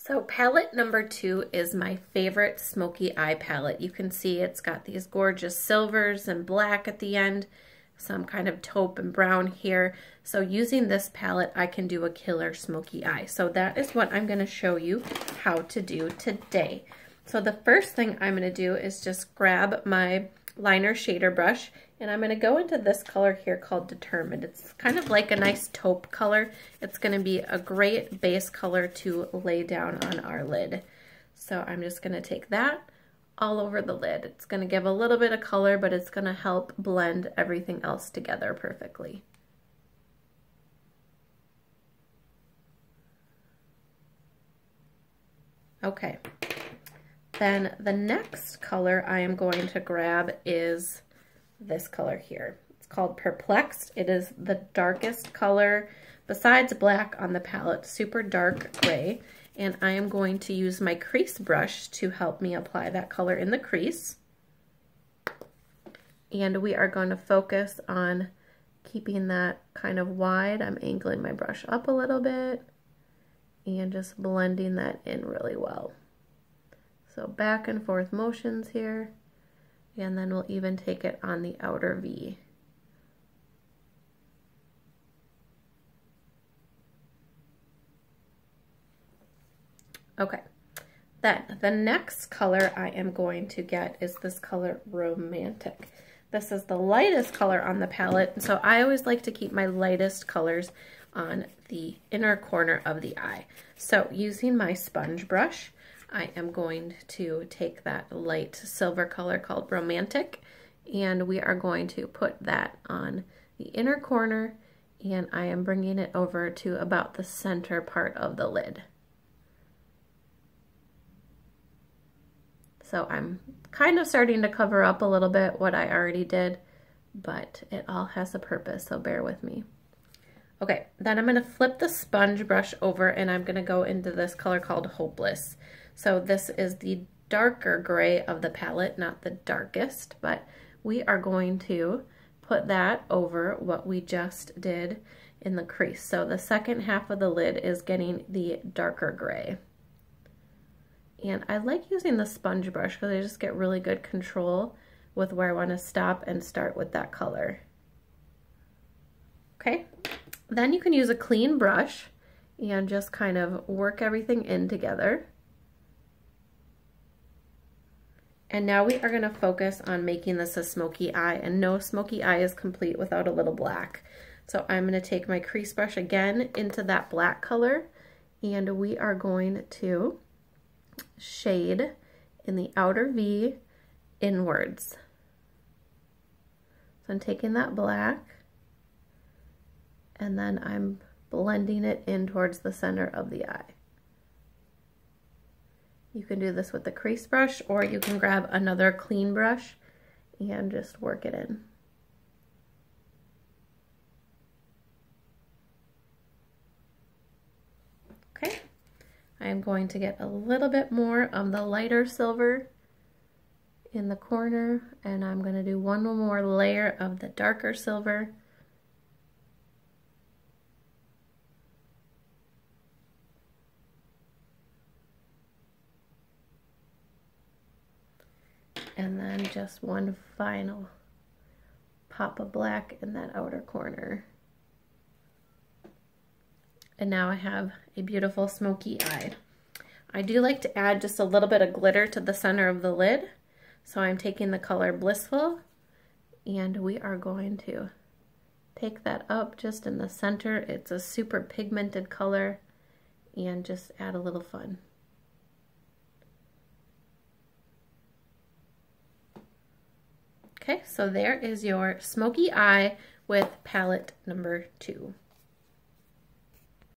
So palette number 2 is my favorite smoky eye palette. You can see it's got these gorgeous silvers and black at the end, some kind of taupe and brown here. So using this palette, I can do a killer smoky eye. So that is what I'm going to show you how to do today. So the first thing I'm going to do is just grab my liner shader brush, and I'm going to go into this color here called Determined. It's kind of like a nice taupe color. It's going to be a great base color to lay down on our lid. So I'm just going to take that all over the lid. It's going to give a little bit of color, but it's going to help blend everything else together perfectly. Okay. Then the next color I am going to grab is this color here. It's called Perplexed. It is the darkest color besides black on the palette, super dark gray. And I am going to use my crease brush to help me apply that color in the crease. And we are going to focus on keeping that kind of wide. I'm angling my brush up a little bit and just blending that in really well. So back and forth motions here, and then we'll even take it on the outer V. Okay, then the next color I am going to get is this color Romantic. This is the lightest color on the palette, so I always like to keep my lightest colors on the inner corner of the eye. So using my sponge brush, I am going to take that light silver color called Romantic, and we are going to put that on the inner corner, and I am bringing it over to about the center part of the lid. So I'm kind of starting to cover up a little bit what I already did, but it all has a purpose, so bear with me. Okay, then I'm going to flip the sponge brush over, and I'm going to go into this color called Hopeless. So this is the darker gray of the palette, not the darkest, but we are going to put that over what we just did in the crease. So the second half of the lid is getting the darker gray. And I like using the sponge brush because I just get really good control with where I want to stop and start with that color. Okay, then you can use a clean brush and just kind of work everything in together. And now we are going to focus on making this a smoky eye, and no smoky eye is complete without a little black. So I'm going to take my crease brush again into that black color, and we are going to shade in the outer V inwards. So I'm taking that black, and then I'm blending it in towards the center of the eye. You can do this with the crease brush, or you can grab another clean brush and just work it in. Okay, I'm going to get a little bit more of the lighter silver in the corner, and I'm going to do one more layer of the darker silver. And then just one final pop of black in that outer corner. And now I have a beautiful smoky eye. I do like to add just a little bit of glitter to the center of the lid. So I'm taking the color Blissful, and we are going to take that up just in the center. It's a super pigmented color, and just add a little fun. Okay, so there is your smoky eye with palette number 2.